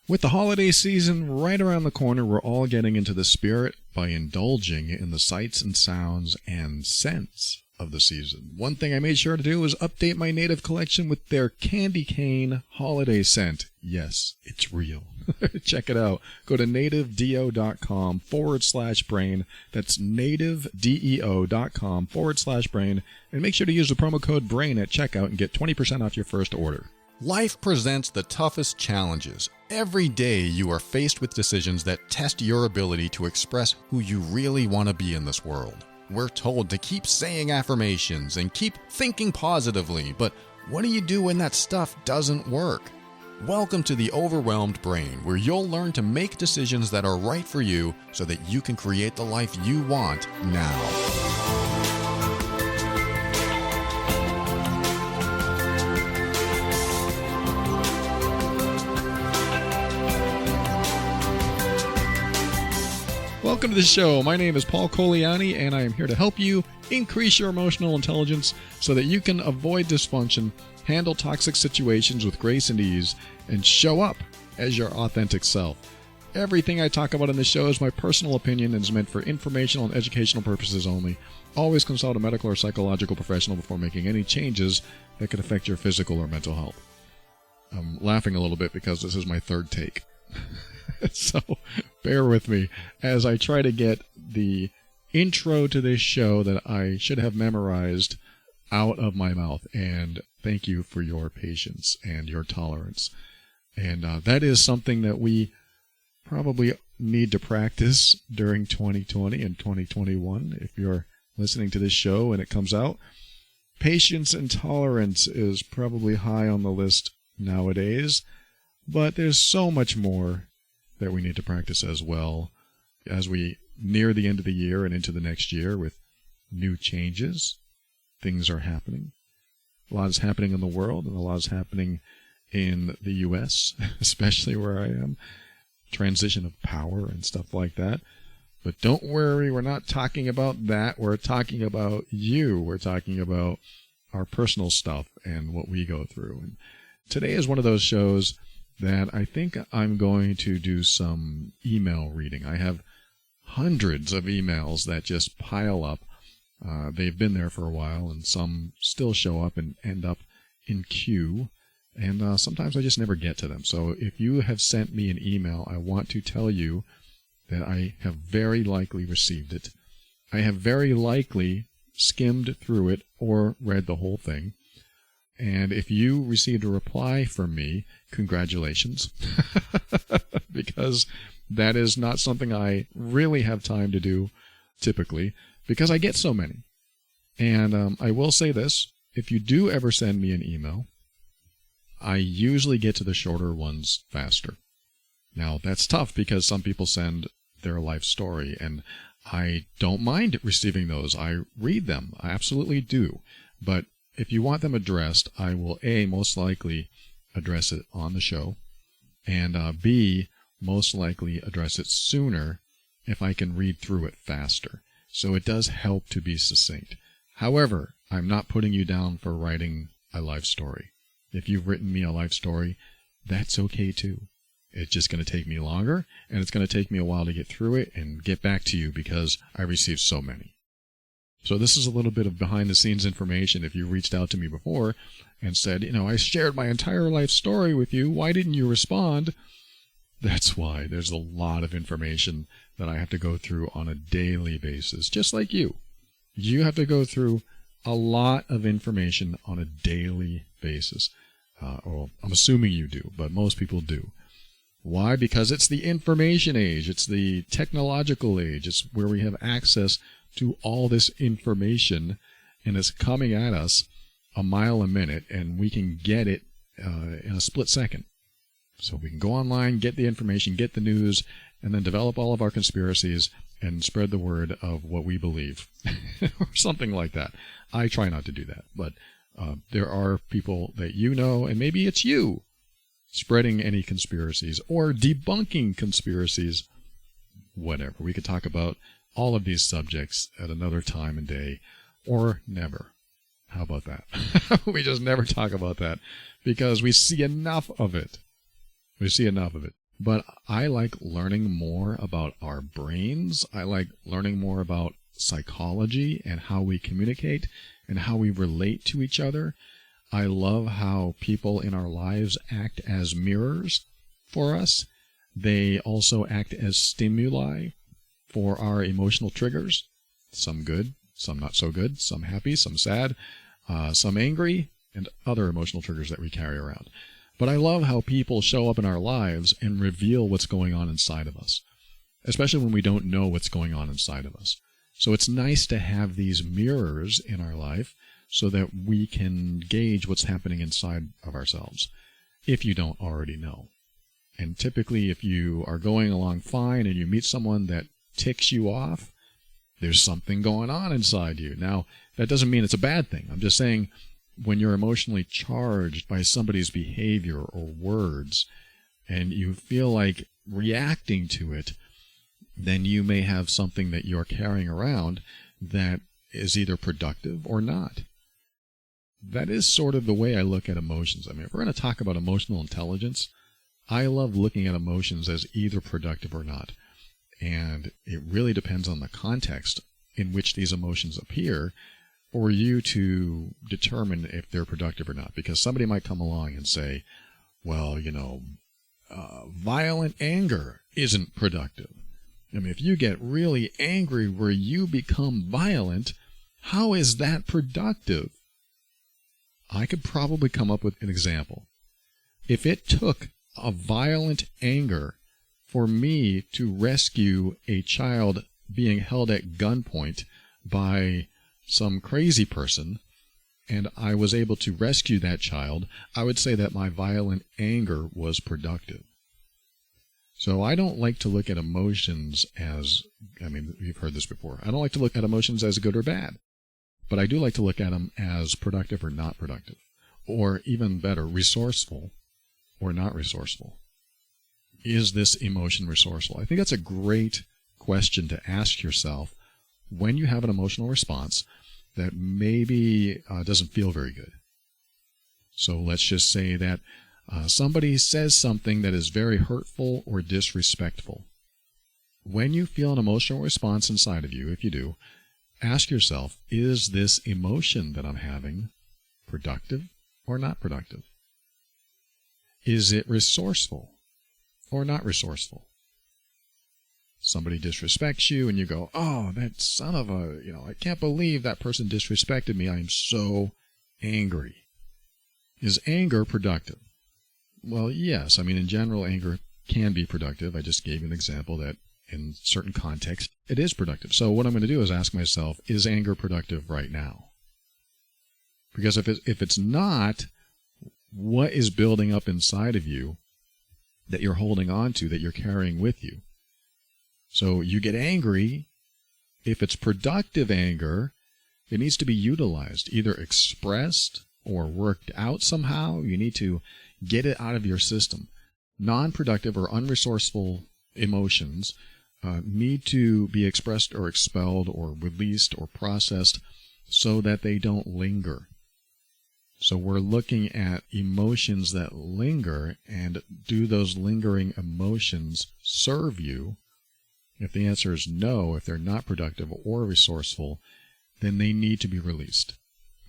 With the holiday season right around the corner, we're all getting into the spirit by indulging in the sights and sounds and scents of the season. One thing I made sure to do was update my native collection with their candy cane holiday scent. Yes, it's real. Check it out. Go to nativedeo.com/brain. That's nativedeo.com/brain. And make sure to use the promo code BRAIN at checkout and get 20% off your first order. Life presents the toughest challenges. Every day you are faced with decisions that test your ability to express who you really want to be in this world. We're told to keep saying affirmations and keep thinking positively, but what do you do when that stuff doesn't work? Welcome to the Overwhelmed Brain, where you'll learn to make decisions that are right for you so that you can create the life you want now. Welcome to the show. My name is Paul Coliani, and I am here to help you increase your emotional intelligence so that you can avoid dysfunction, handle toxic situations with grace and ease, and show up as your authentic self. Everything I talk about in this show is my personal opinion and is meant for informational and educational purposes only. Always consult a medical or psychological professional before making any changes that could affect your physical or mental health. I'm laughing a little bit because this is my third take. So bear with me as I try to get the intro to this show that I should have memorized out of my mouth. And thank you for your patience and your tolerance. And that is something that we probably need to practice during 2020 and 2021. If you're listening to this show and it comes out, patience and tolerance is probably high on the list nowadays. But there's so much more that we need to practice as well as we near the end of the year and into the next year with new changes. Things are happening. A lot is happening in the world, and a lot is happening in the U.S., especially where I am. Transition of power and stuff like that. But don't worry, we're not talking about that. We're talking about you. We're talking about our personal stuff and what we go through. And today is one of those shows that I think I'm going to do some email reading. I have hundreds of emails that just pile up. They've been there for a while, and some still show up and end up in queue. And sometimes I just never get to them. So if you have sent me an email, I want to tell you that I have very likely received it. I have very likely skimmed through it or read the whole thing. And if you received a reply from me, congratulations, because that is not something I really have time to do typically, because I get so many. And I will say this, if you do ever send me an email, I usually get to the shorter ones faster. Now, that's tough because some people send their life story, and I don't mind receiving those. I read them. I absolutely do. But if you want them addressed, I will A, most likely address it on the show, and B, most likely address it sooner if I can read through it faster. So it does help to be succinct. However, I'm not putting you down for writing a life story. If you've written me a life story, that's okay too. It's just going to take me longer, and it's going to take me a while to get through it and get back to you because I received so many. So this is a little bit of behind-the-scenes information. If you reached out to me before and said, I shared my entire life story with you, why didn't you respond? That's why. There's a lot of information that I have to go through on a daily basis, just like you. You have to go through a lot of information on a daily basis. Or I'm assuming you do, but most people do. Why? Because it's the information age. It's the technological age. It's where we have access to all this information, and it's coming at us a mile a minute, and we can get it in a split second. So we can go online, get the information, get the news, and then develop all of our conspiracies and spread the word of what we believe, or something like that. I try not to do that, but there are people that you know, and maybe it's you, spreading any conspiracies or debunking conspiracies, whatever. We could talk about all of these subjects at another time and day, or never. How about that? We just never talk about that because we see enough of it. We see enough of it. But I like learning more about our brains. I like learning more about psychology and how we communicate and how we relate to each other. I love how people in our lives act as mirrors for us. They also act as stimuli for our emotional triggers. Some good, some not so good, some happy, some sad, some angry, and other emotional triggers that we carry around. But I love how people show up in our lives and reveal what's going on inside of us, especially when we don't know what's going on inside of us. So it's nice to have these mirrors in our life so that we can gauge what's happening inside of ourselves, if you don't already know. And typically, if you are going along fine and you meet someone that ticks you off, there's something going on inside you. Now, that doesn't mean it's a bad thing. I'm just saying when you're emotionally charged by somebody's behavior or words and you feel like reacting to it, then you may have something that you're carrying around that is either productive or not. That is sort of the way I look at emotions. I mean, if we're going to talk about emotional intelligence, I love looking at emotions as either productive or not. And it really depends on the context in which these emotions appear for you to determine if they're productive or not. Because somebody might come along and say, well, violent anger isn't productive. I mean, if you get really angry where you become violent, how is that productive? I could probably come up with an example. If it took a violent anger for me to rescue a child being held at gunpoint by some crazy person, and I was able to rescue that child, I would say that my violent anger was productive. So I don't like to look at emotions as, you've heard this before, I don't like to look at emotions as good or bad, but I do like to look at them as productive or not productive, or even better, resourceful or not resourceful. Is this emotion resourceful? I think that's a great question to ask yourself when you have an emotional response that maybe doesn't feel very good. So let's just say that somebody says something that is very hurtful or disrespectful. When you feel an emotional response inside of you, if you do, ask yourself, is this emotion that I'm having productive or not productive? Is it resourceful or not resourceful? Somebody disrespects you and you go, oh, that son of a, I can't believe that person disrespected me. I am so angry. Is anger productive? Well, yes. In general, anger can be productive. I just gave an example that in certain contexts, it is productive. So what I'm going to do is ask myself, is anger productive right now? Because if it's not, what is building up inside of you that you're holding on to, that you're carrying with you? So you get angry. If it's productive anger, it needs to be utilized, either expressed or worked out somehow. You need to get it out of your system. Non-productive or unresourceful emotions need to be expressed or expelled or released or processed so that they don't linger. So we're looking at emotions that linger, and do those lingering emotions serve you? If the answer is no, if they're not productive or resourceful, then they need to be released.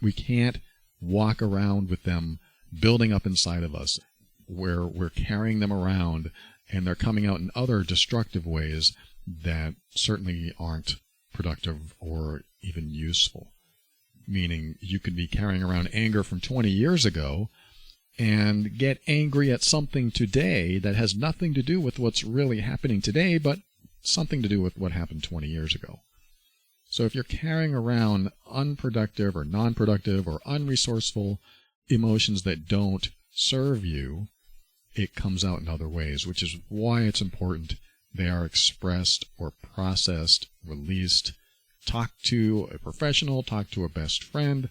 We can't walk around with them building up inside of us where we're carrying them around and they're coming out in other destructive ways that certainly aren't productive or even useful. Meaning you could be carrying around anger from 20 years ago and get angry at something today that has nothing to do with what's really happening today, but something to do with what happened 20 years ago. So if you're carrying around unproductive or non-productive or unresourceful emotions that don't serve you, it comes out in other ways, which is why it's important they are expressed or processed, released. Talk to a professional, talk to a best friend,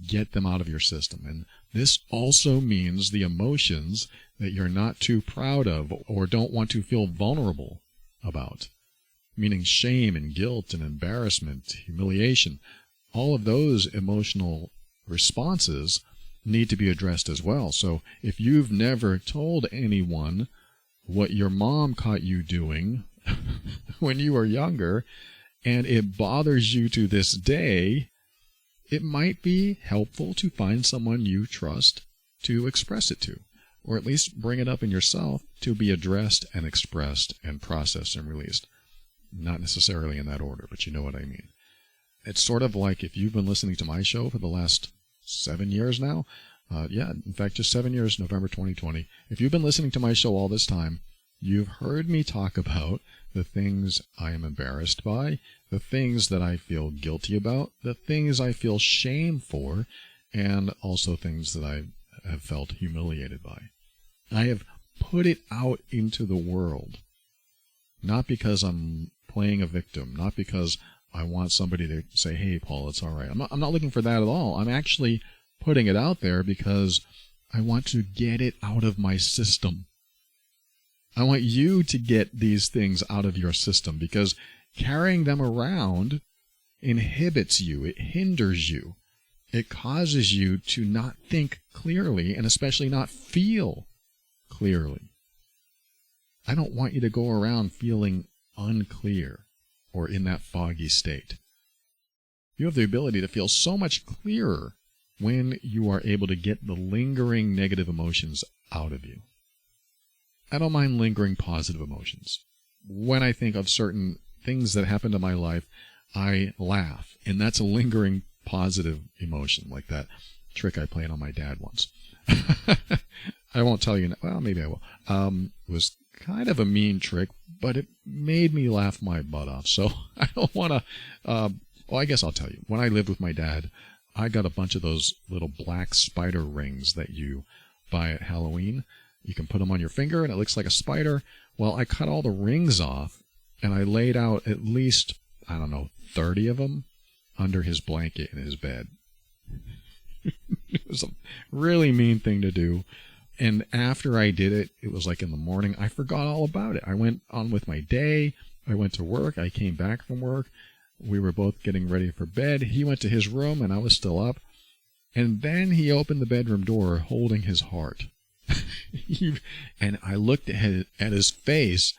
get them out of your system. And this also means the emotions that you're not too proud of or don't want to feel vulnerable about, meaning shame and guilt and embarrassment, humiliation. All of those emotional responses need to be addressed as well. So if you've never told anyone what your mom caught you doing when you were younger, and it bothers you to this day, it might be helpful to find someone you trust to express it to, or at least bring it up in yourself to be addressed and expressed and processed and released. Not necessarily in that order, but you know what I mean. It's sort of like if you've been listening to my show for the last 7 years now, in fact, just 7 years, November 2020. If you've been listening to my show all this time, you've heard me talk about the things I am embarrassed by, the things that I feel guilty about, the things I feel shame for, and also things that I have felt humiliated by. I have put it out into the world, not because I'm playing a victim, not because I want somebody to say, hey, Paul, it's all right. I'm not looking for that at all. I'm actually putting it out there because I want to get it out of my system. I want you to get these things out of your system because carrying them around inhibits you. It hinders you. It causes you to not think clearly and especially not feel clearly. I don't want you to go around feeling unclear or in that foggy state. You have the ability to feel so much clearer when you are able to get the lingering negative emotions out of you. I don't mind lingering positive emotions. When I think of certain things that happened in my life, I laugh, and that's a lingering positive emotion, like that trick I played on my dad once. I won't tell you, well, maybe I will. It was kind of a mean trick, but it made me laugh my butt off, so I don't want to, well, I guess I'll tell you. When I lived with my dad, I got a bunch of those little black spider rings that you buy at Halloween. You can put them on your finger, and it looks like a spider. Well, I cut all the rings off, and I laid out at least, 30 of them under his blanket in his bed. It was a really mean thing to do. And after I did it, it was like in the morning, I forgot all about it. I went on with my day. I went to work. I came back from work. We were both getting ready for bed. He went to his room, and I was still up. And then he opened the bedroom door holding his heart. And I looked at his face,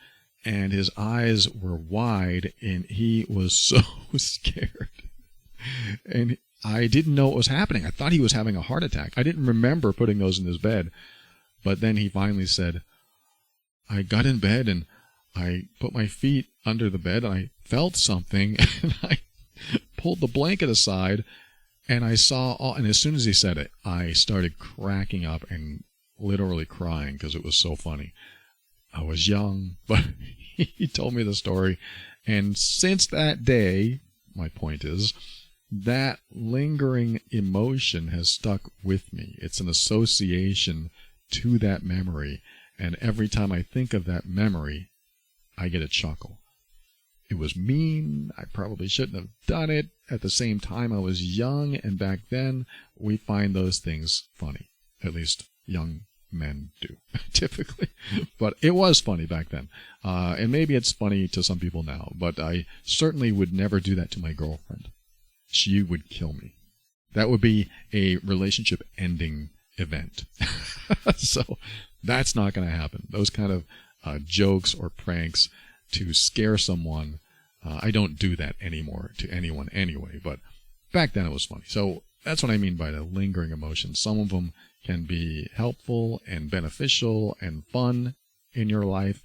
and his eyes were wide, and he was so scared. And I didn't know what was happening. I thought he was having a heart attack. I didn't remember putting those in his bed. But then he finally said, I got in bed, and I put my feet under the bed, and I felt something, and I pulled the blanket aside, and I saw all, and as soon as he said it, I started cracking up and literally crying because it was so funny. I was young, but he told me the story, and since that day, my point is, that lingering emotion has stuck with me. It's an association to that memory, and every time I think of that memory, I get a chuckle. It was mean. I probably shouldn't have done it. At the same time, I was young, and back then, we find those things funny. At least young men do, typically. But it was funny back then. And maybe it's funny to some people now, but I certainly would never do that to my girlfriend. She would kill me. That would be a relationship-ending event. So that's not going to happen. Those kind of jokes or pranks to scare someone, I don't do that anymore to anyone anyway, but back then it was funny. So that's what I mean by the lingering emotions. Some of them can be helpful and beneficial and fun in your life,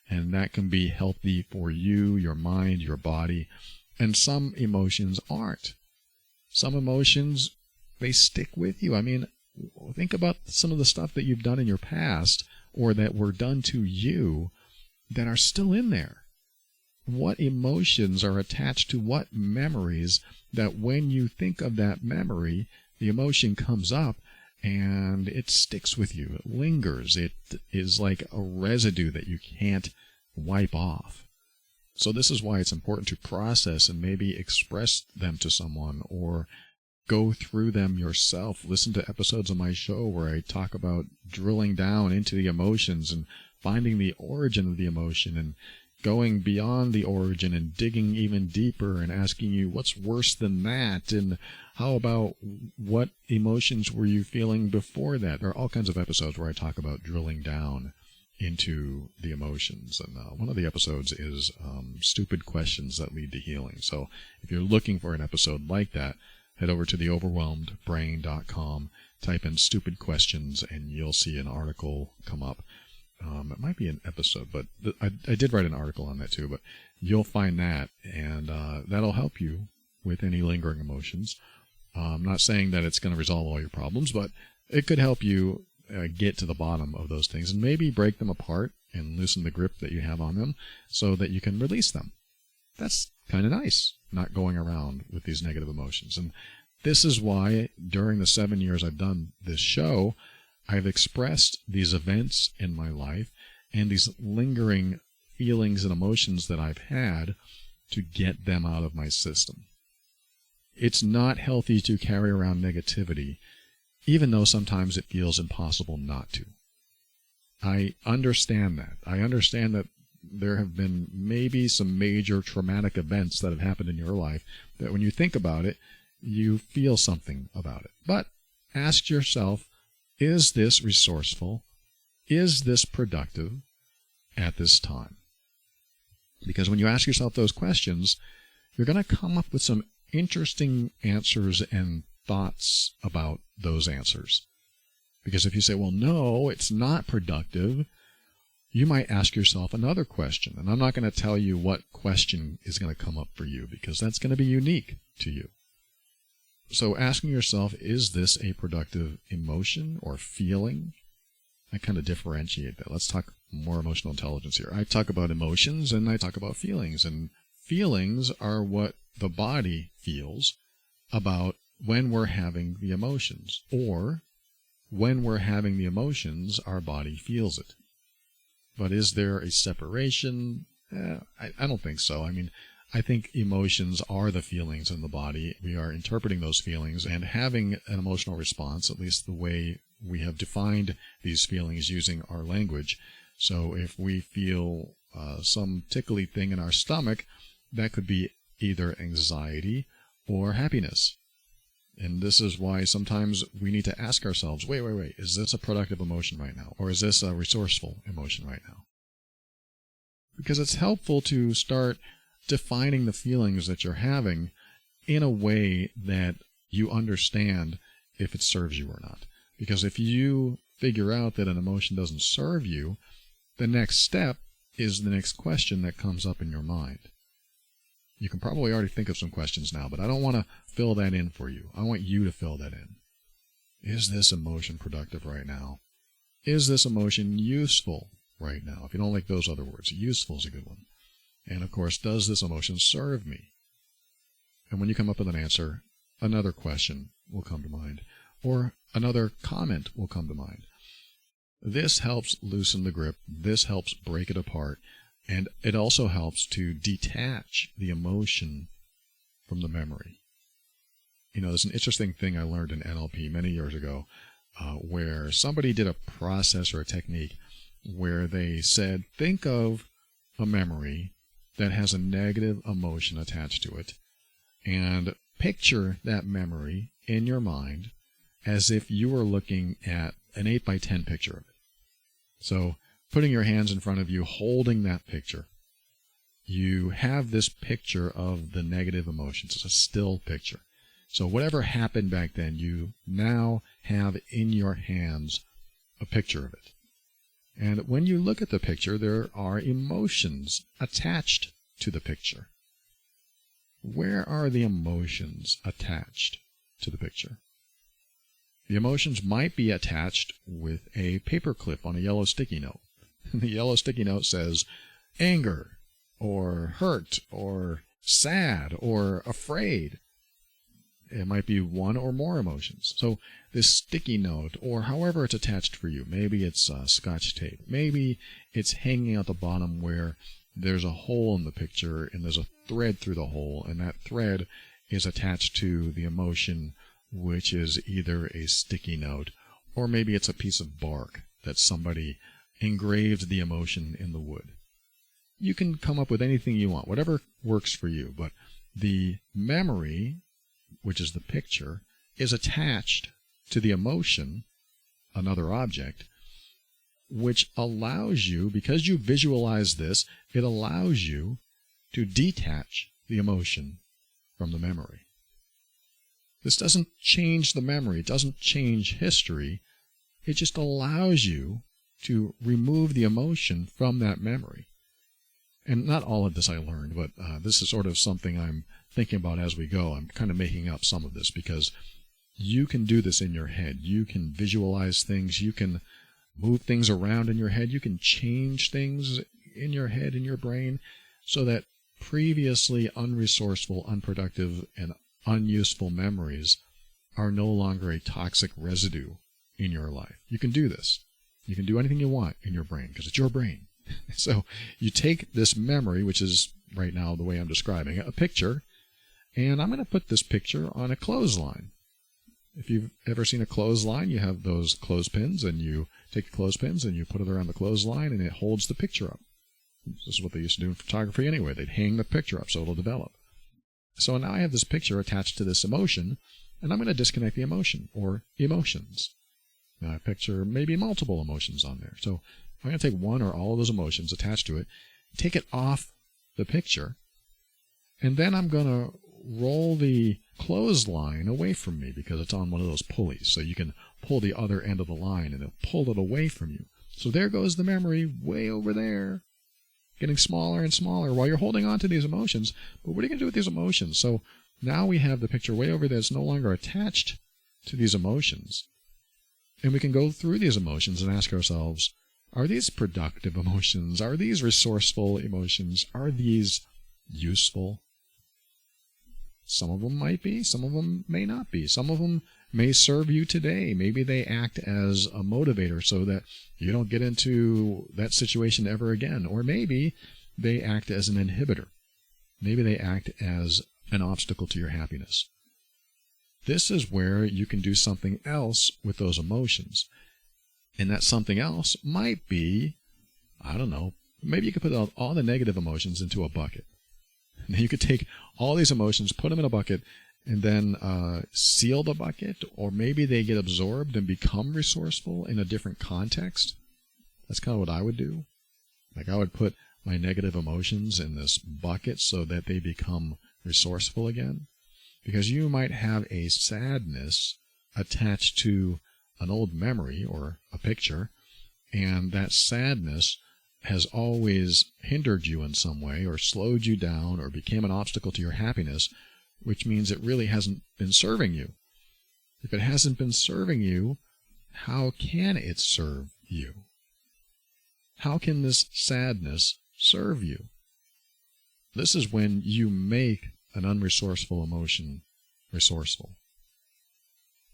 and that can be healthy for you, your mind, your body, and some emotions aren't. Some emotions, they stick with you. I mean, think about some of the stuff that you've done in your past or that were done to you that are still in there. What emotions are attached to what memories that when you think of that memory, the emotion comes up and it sticks with you. It lingers. It is like a residue that you can't wipe off. So this is why it's important to process and maybe express them to someone or go through them yourself. Listen to episodes of my show where I talk about drilling down into the emotions and finding the origin of the emotion and going beyond the origin and digging even deeper and asking you what's worse than that, and how about what emotions were you feeling before that. There are all kinds of episodes where I talk about drilling down into the emotions. And one of the episodes is stupid questions that lead to healing. So if you're looking for an episode like that, head over to theoverwhelmedbrain.com, type in stupid questions, and you'll see an article come up. It might be an episode, but I did write an article on that too, but you'll find that, and that'll help you with any lingering emotions. I'm not saying that it's going to resolve all your problems, but it could help you get to the bottom of those things and maybe break them apart and loosen the grip that you have on them so that you can release them. That's kind of nice, not going around with these negative emotions. And this is why during the 7 years I've done this show, I've expressed these events in my life and these lingering feelings and emotions that I've had to get them out of my system. It's not healthy to carry around negativity, even though sometimes it feels impossible not to. I understand that. I understand that there have been maybe some major traumatic events that have happened in your life that when you think about it, you feel something about it. But ask yourself, is this resourceful? Is this productive at this time? Because when you ask yourself those questions, you're going to come up with some interesting answers and thoughts about those answers. Because if you say, well, no, it's not productive, you might ask yourself another question. And I'm not going to tell you what question is going to come up for you because that's going to be unique to you. So asking yourself, is this a productive emotion or feeling? I kind of differentiate that. Let's talk more emotional intelligence here. I talk about emotions and I talk about feelings. And feelings are what the body feels about when we're having the emotions, or when we're having the emotions, our body feels it. But is there a separation? I don't think so. I mean, I think emotions are the feelings in the body. We are interpreting those feelings and having an emotional response, at least the way we have defined these feelings using our language. So if we feel some tickly thing in our stomach, that could be either anxiety or happiness. And this is why sometimes we need to ask ourselves, wait, is this a productive emotion right now? Or is this a resourceful emotion right now? Because it's helpful to start defining the feelings that you're having in a way that you understand if it serves you or not. Because if you figure out that an emotion doesn't serve you, the next step is the next question that comes up in your mind. You can probably already think of some questions now, but I don't want to fill that in for you. I want you to fill that in. Is this emotion productive right now? Is this emotion useful right now? If you don't like those other words, useful is a good one. And of course, does this emotion serve me? And when you come up with an answer, another question will come to mind, or another comment will come to mind. This helps loosen the grip. This helps break it apart. And it also helps to detach the emotion from the memory. You know, there's an interesting thing I learned in NLP many years ago where somebody did a process or a technique where they said, think of a memory that has a negative emotion attached to it and picture that memory in your mind as if you were looking at an 8 by 10 picture of it. So putting your hands in front of you, holding that picture, you have this picture of the negative emotions. It's a still picture. So whatever happened back then, you now have in your hands a picture of it. And when you look at the picture, there are emotions attached to the picture. Where are the emotions attached to the picture? The emotions might be attached with a paper clip on a yellow sticky note. The yellow sticky note says anger, or hurt, or sad, or afraid. It might be one or more emotions. So this sticky note, or however it's attached for you, maybe it's Scotch tape, maybe it's hanging out the bottom where there's a hole in the picture and there's a thread through the hole, and that thread is attached to the emotion, which is either a sticky note or maybe it's a piece of bark that somebody engraved the emotion in the wood. You can come up with anything you want, whatever works for you, but the memory, which is the picture, is attached to the emotion, another object, which allows you, because you visualize this, it allows you to detach the emotion from the memory. This doesn't change the memory. It doesn't change history. It just allows you to remove the emotion from that memory. And not all of this I learned, but this is sort of something I'm thinking about as we go. I'm kind of making up some of this because you can do this in your head. You can visualize things. You can move things around in your head. You can change things in your head, in your brain, so that previously unresourceful, unproductive, and unuseful memories are no longer a toxic residue in your life. You can do this. You can do anything you want in your brain because it's your brain. So you take this memory, which is right now the way I'm describing it, a picture, and I'm going to put this picture on a clothesline. If you've ever seen a clothesline, you have those clothespins, and you take the clothespins and you put it around the clothesline, and it holds the picture up. This is what they used to do in photography anyway. They'd hang the picture up so it'll develop. So now I have this picture attached to this emotion, and I'm going to disconnect the emotion, or emotions. Now I picture maybe multiple emotions on there. So I'm going to take one or all of those emotions attached to it, take it off the picture, and then I'm going to roll the clothesline away from me because it's on one of those pulleys. So you can pull the other end of the line and it'll pull it away from you. So there goes the memory way over there, getting smaller and smaller while you're holding on to these emotions. But what are you going to do with these emotions? So now we have the picture way over there. It's no longer attached to these emotions. And we can go through these emotions and ask ourselves, are these productive emotions? Are these resourceful emotions? Are these useful? Some of them might be. Some of them may not be. Some of them may serve you today. Maybe they act as a motivator so that you don't get into that situation ever again. Or maybe they act as an inhibitor. Maybe they act as an obstacle to your happiness. This is where you can do something else with those emotions. And that something else might be, I don't know, maybe you could put all the negative emotions into a bucket. And you could take all these emotions, put them in a bucket, and then seal the bucket, or maybe they get absorbed and become resourceful in a different context. That's kind of what I would do. Like I would put my negative emotions in this bucket so that they become resourceful again. Because you might have a sadness attached to an old memory or a picture, and that sadness has always hindered you in some way or slowed you down or became an obstacle to your happiness, which means it really hasn't been serving you. If it hasn't been serving you, how can it serve you? How can this sadness serve you? This is when you make an unresourceful emotion resourceful.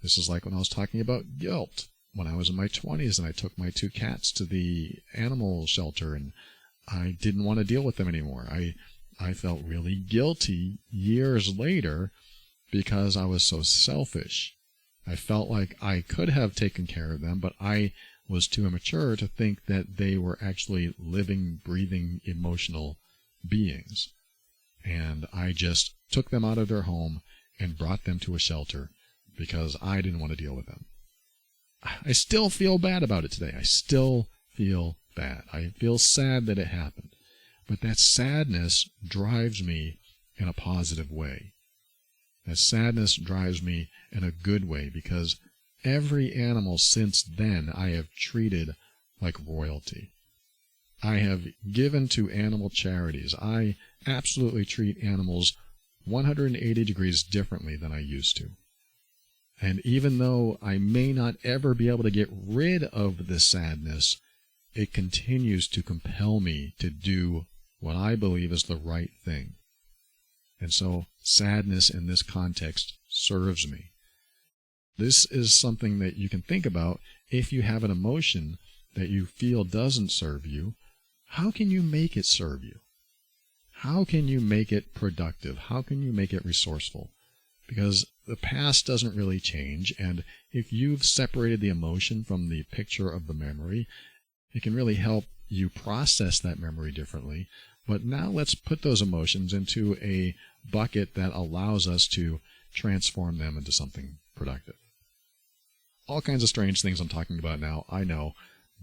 This is like when I was talking about guilt. When I was in my 20s and I took my 2 cats to the animal shelter and I didn't want to deal with them anymore. I felt really guilty years later because I was so selfish. I felt like I could have taken care of them, but I was too immature to think that they were actually living, breathing, emotional beings. And I just took them out of their home and brought them to a shelter because I didn't want to deal with them. I still feel bad about it today. I still feel bad. I feel sad that it happened. But that sadness drives me in a positive way. That sadness drives me in a good way because every animal since then I have treated like royalty. I have given to animal charities. I absolutely treat animals 180 degrees differently than I used to. And even though I may not ever be able to get rid of the sadness, it continues to compel me to do what I believe is the right thing. And so sadness in this context serves me. This is something that you can think about if you have an emotion that you feel doesn't serve you. How can you make it serve you? How can you make it productive? How can you make it resourceful? Because the past doesn't really change, and if you've separated the emotion from the picture of the memory, it can really help you process that memory differently. But now let's put those emotions into a bucket that allows us to transform them into something productive. All kinds of strange things I'm talking about now, I know,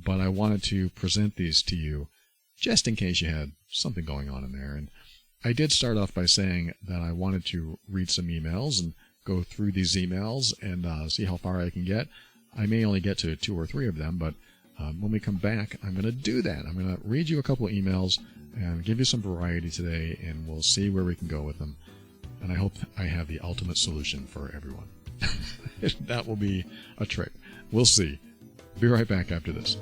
but I wanted to present these to you just in case you had something going on in there. And I did start off by saying that I wanted to read some emails and go through these emails and see how far I can get. I may only get to 2 or 3 of them, but when we come back, I'm going to do that. I'm going to read you a couple of emails and give you some variety today, and we'll see where we can go with them. And I hope I have the ultimate solution for everyone. That will be a trick. We'll see. Be right back after this.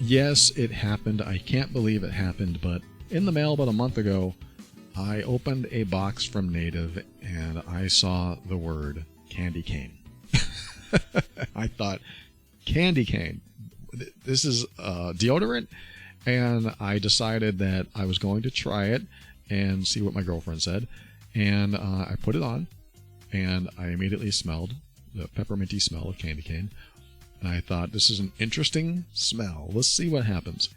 Yes, it happened. I can't believe it happened, but in the mail about a month ago, I opened a box from Native and I saw the word candy cane. I thought, candy cane? This is deodorant? And I decided that I was going to try it and see what my girlfriend said. And I put it on, and I immediately smelled the pepperminty smell of candy cane. And I thought, this is an interesting smell. Let's see what happens.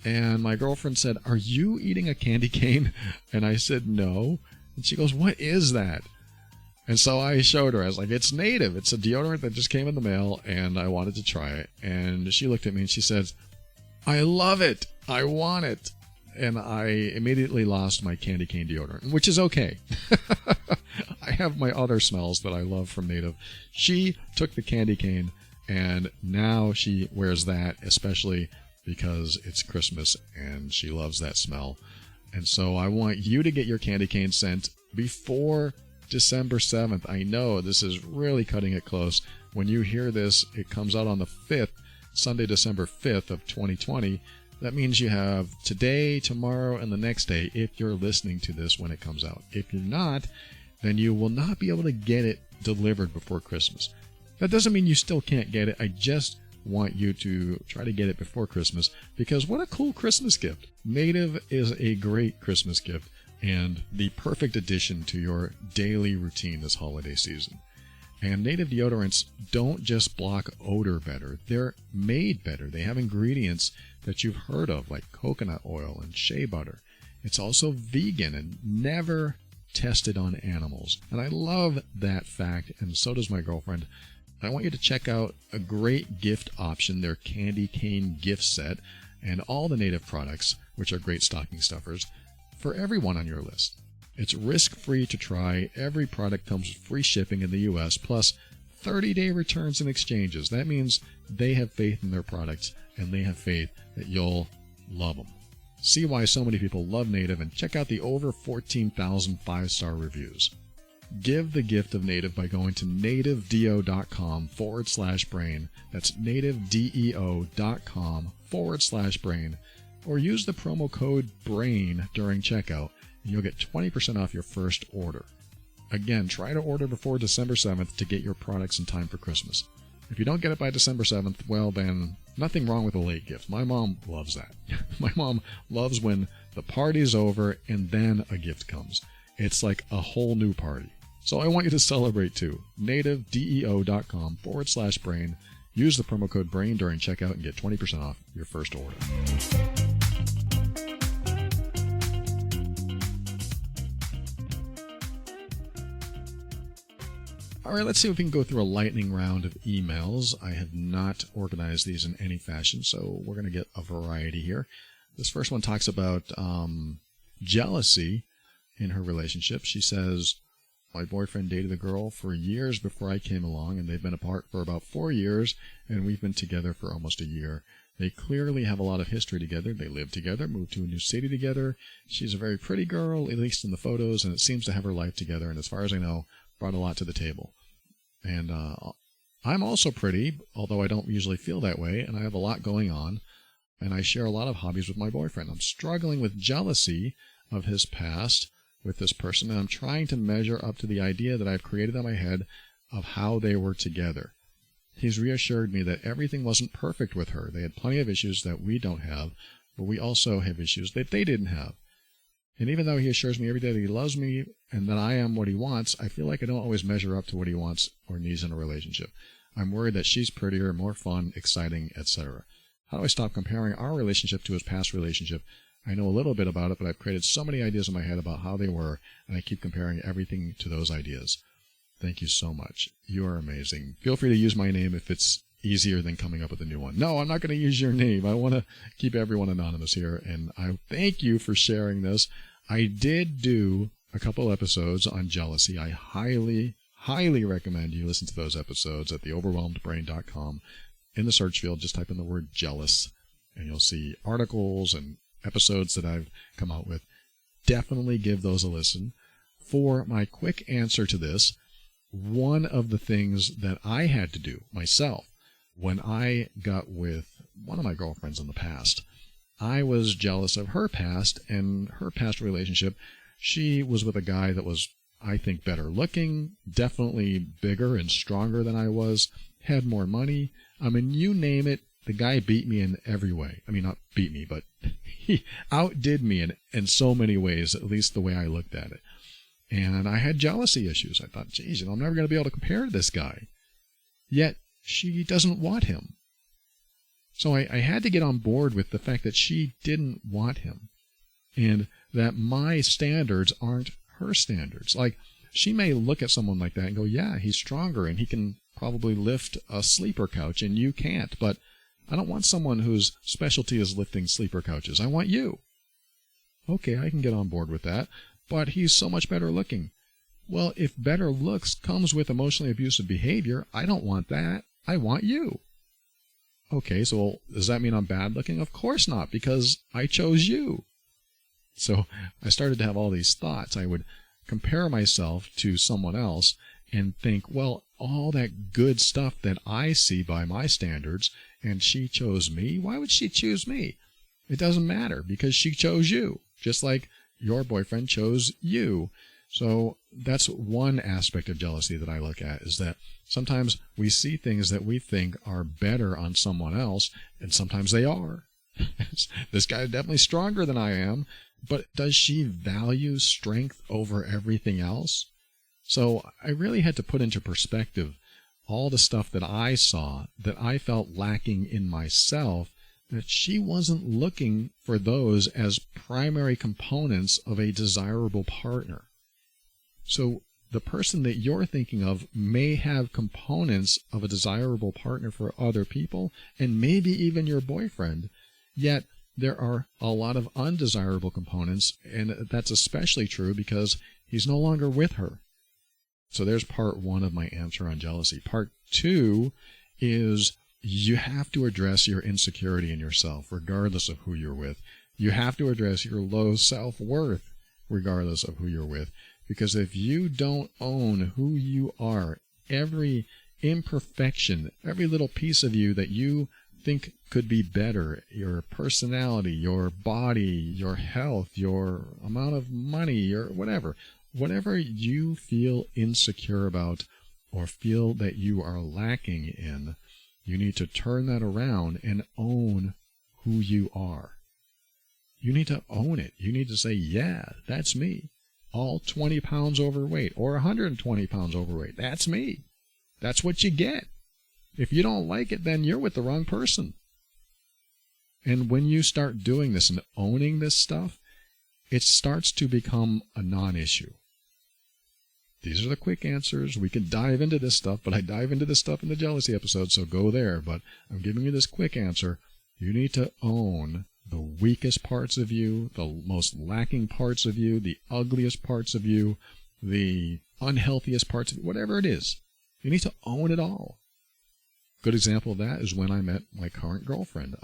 And my girlfriend said, "Are you eating a candy cane?" And I said, "No." And she goes, "What is that?" And so I showed her. I was like, "It's Native. It's a deodorant that just came in the mail, and I wanted to try it." And she looked at me and she says, "I love it. I want it." And I immediately lost my candy cane deodorant, which is okay. I have my other smells that I love from Native. She took the candy cane, and now she wears that, especially because it's Christmas and she loves that smell. And so I want you to get your candy cane scent before December 7th. I know this is really cutting it close. When you hear this, it comes out on the 5th, Sunday, December 5th of 2020. That means you have today, tomorrow, and the next day if you're listening to this when it comes out. If you're not, then you will not be able to get it delivered before Christmas. That doesn't mean you still can't get it. I just want you to try to get it before Christmas, because what a cool Christmas gift. Native is a great Christmas gift and the perfect addition to your daily routine this holiday season. And Native deodorants don't just block odor better, they're made better. They have ingredients that you've heard of, like coconut oil and shea butter. It's also vegan and never tested on animals. And I love that fact, and so does my girlfriend. I want you to check out a great gift option, their candy cane gift set, and all the Native products, which are great stocking stuffers, for everyone on your list. It's risk-free to try. Every product comes with free shipping in the U.S., plus 30-day returns and exchanges. That means they have faith in their products, and they have faith that you'll love them. See why so many people love Native, and check out the over 14,000 5-star reviews. Give the gift of Native by going to nativedeo.com/brain. That's nativedeo.com/brain. Or use the promo code BRAIN during checkout, and you'll get 20% off your first order. Again, try to order before December 7th to get your products in time for Christmas. If you don't get it by December 7th, well then, nothing wrong with a late gift. My mom loves that. My mom loves when the party's over and then a gift comes. It's like a whole new party. So I want you to celebrate too. nativedeo.com/brain. Use the promo code BRAIN during checkout and get 20% off your first order. All right, let's see if we can go through a lightning round of emails. I have not organized these in any fashion, so we're going to get a variety here. This first one talks about jealousy in her relationship. She says, "My boyfriend dated a girl for years before I came along, and they've been apart for about 4 years, and we've been together for almost a year. They clearly have a lot of history together. They live together, moved to a new city together. She's a very pretty girl, at least in the photos, and it seems to have her life together, and as far as I know, brought a lot to the table. And I'm also pretty, although I don't usually feel that way, and I have a lot going on, and I share a lot of hobbies with my boyfriend. I'm struggling with jealousy of his past with this person, and I'm trying to measure up to the idea that I've created in my head of how they were together. He's reassured me that everything wasn't perfect with her. They had plenty of issues that we don't have, but we also have issues that they didn't have. And even though he assures me every day that he loves me and that I am what he wants, I feel like I don't always measure up to what he wants or needs in a relationship. I'm worried that she's prettier, more fun, exciting, etc. How do I stop comparing our relationship to his past relationship? I know a little bit about it, but I've created so many ideas in my head about how they were, and I keep comparing everything to those ideas. Thank you so much. You are amazing. Feel free to use my name if it's easier than coming up with a new one. No, I'm not going to use your name. I want to keep everyone anonymous here, and I thank you for sharing this. I did do a couple episodes on jealousy. I highly recommend you listen to those episodes at theoverwhelmedbrain.com. In the search field, just type in the word jealous, and you'll see articles and episodes that I've come out with. Definitely give those a listen. For my quick answer to this, one of the things that I had to do myself when I got with one of my girlfriends in the past, I was jealous of her past and her past relationship. She was with a guy that was, I think, better looking, definitely bigger and stronger than I was, had more money. I mean, you name it, the guy beat me in every way. I mean, not beat me, but he outdid me in so many ways, at least the way I looked at it. And I had jealousy issues. I thought, geez, I'm never going to be able to compare to this guy. Yet, she doesn't want him. So I had to get on board with the fact that she didn't want him. And that my standards aren't her standards. Like, she may look at someone like that and go, yeah, he's stronger and he can probably lift a sleeper couch and you can't. But I don't want someone whose specialty is lifting sleeper couches. I want you. Okay, I can get on board with that. But he's so much better looking. Well, if better looks comes with emotionally abusive behavior, I don't want that. I want you. Okay, so does that mean I'm bad looking? Of course not, because I chose you. So I started to have all these thoughts. I would compare myself to someone else and think, well, all that good stuff that I see by my standards, and she chose me, why would she choose me? It doesn't matter, because she chose you, just like your boyfriend chose you. So that's one aspect of jealousy that I look at, is that sometimes we see things that we think are better on someone else, and sometimes they are. This guy's definitely stronger than I am, but does she value strength over everything else? So I really had to put into perspective all the stuff that I saw that I felt lacking in myself, that she wasn't looking for those as primary components of a desirable partner. So the person that you're thinking of may have components of a desirable partner for other people, and maybe even your boyfriend, yet there are a lot of undesirable components, and that's especially true because he's no longer with her. So there's part one of my answer on jealousy. Part two is you have to address your insecurity in yourself, regardless of who you're with. You have to address your low self-worth, regardless of who you're with. Because if you don't own who you are, every imperfection, every little piece of you that you think could be better, your personality, your body, your health, your amount of money, or whatever you feel insecure about or feel that you are lacking in, you need to turn that around and own who you are. You need to own it. You need to say, yeah, that's me. All 20 pounds overweight or 120 pounds overweight. That's me. That's what you get. If you don't like it, then you're with the wrong person. And when you start doing this and owning this stuff, it starts to become a non-issue. These are the quick answers. We can dive into this stuff, but I dive into this stuff in the jealousy episode, so go there. But I'm giving you this quick answer. You need to own the weakest parts of you, the most lacking parts of you, the ugliest parts of you, the unhealthiest parts of you, whatever it is. You need to own it all. Good example of that is when I met my current girlfriend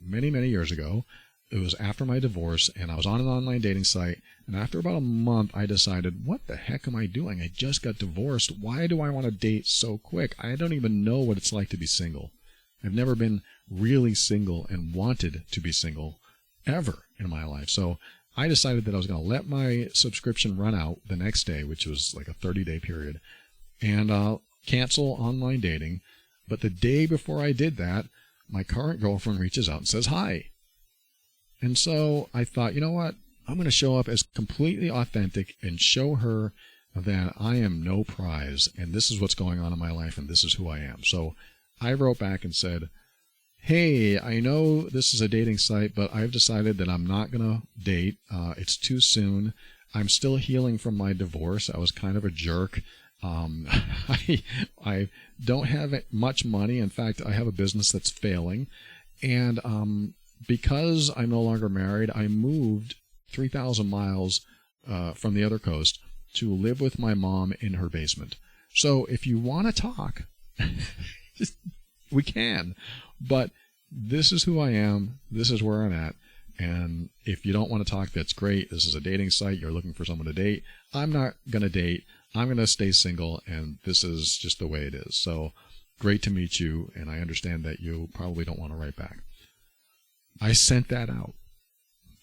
many, many years ago. It was after my divorce, and I was on an online dating site, and after about a month, I decided, what the heck am I doing? I just got divorced. Why do I want to date so quick? I don't even know what it's like to be single. I've never been really single and wanted to be single ever in my life. So I decided that I was going to let my subscription run out the next day, which was like a 30-day period, and cancel online dating. But the day before I did that, my current girlfriend reaches out and says hi. And so I thought, you know what? I'm going to show up as completely authentic and show her that I am no prize, and this is what's going on in my life, and this is who I am. So I wrote back and said, hey, I know this is a dating site, but I've decided that I'm not going to date. It's too soon. I'm still healing from my divorce. I was kind of a jerk. I don't have much money. In fact, I have a business that's failing. And because I'm no longer married, I moved 3,000 miles from the other coast to live with my mom in her basement. So if you want to talk, we can. But this is who I am. This is where I'm at. And if you don't want to talk, that's great. This is a dating site. You're looking for someone to date. I'm not going to date. I'm going to stay single, and this is just the way it is. So great to meet you, and I understand that you probably don't want to write back. I sent that out.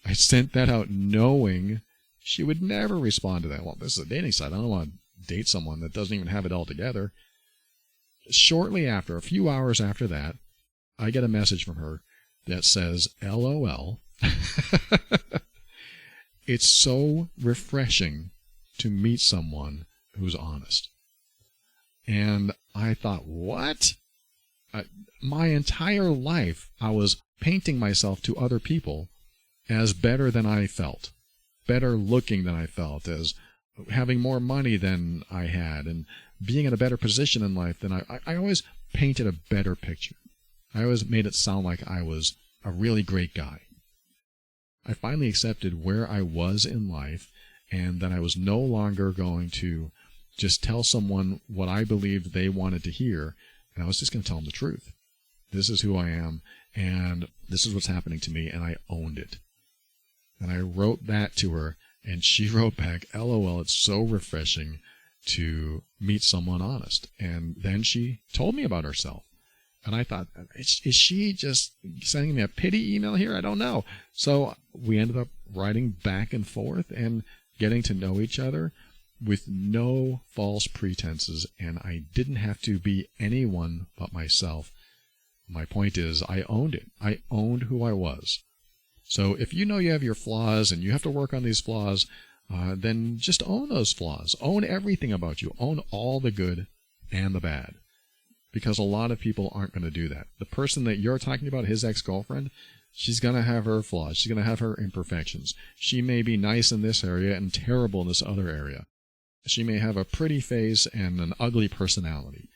I sent that out knowing she would never respond to that. Well, this is a dating site. I don't want to date someone that doesn't even have it all together. Shortly after, a few hours after that, I get a message from her that says, LOL. It's so refreshing to meet someone who's honest. And I thought, what? My entire life, I was painting myself to other people as better than I felt, better looking than I felt, as having more money than I had, and being in a better position in life than I always painted a better picture. I always made it sound like I was a really great guy. I finally accepted where I was in life, and that I was no longer going to just tell someone what I believed they wanted to hear, and I was just going to tell them the truth. This is who I am, and this is what's happening to me, and I owned it. And I wrote that to her, and she wrote back, LOL, it's so refreshing to meet someone honest. And then she told me about herself. And I thought, is she just sending me a pity email here? I don't know. So we ended up writing back and forth and getting to know each other with no false pretenses. And I didn't have to be anyone but myself. My point is, I owned it. I owned who I was. So if you know you have your flaws and you have to work on these flaws, then just own those flaws. Own everything about you. Own all the good and the bad. Because a lot of people aren't going to do that. The person that you're talking about, his ex-girlfriend, she's going to have her flaws. She's going to have her imperfections. She may be nice in this area and terrible in this other area. She may have a pretty face and an ugly personality.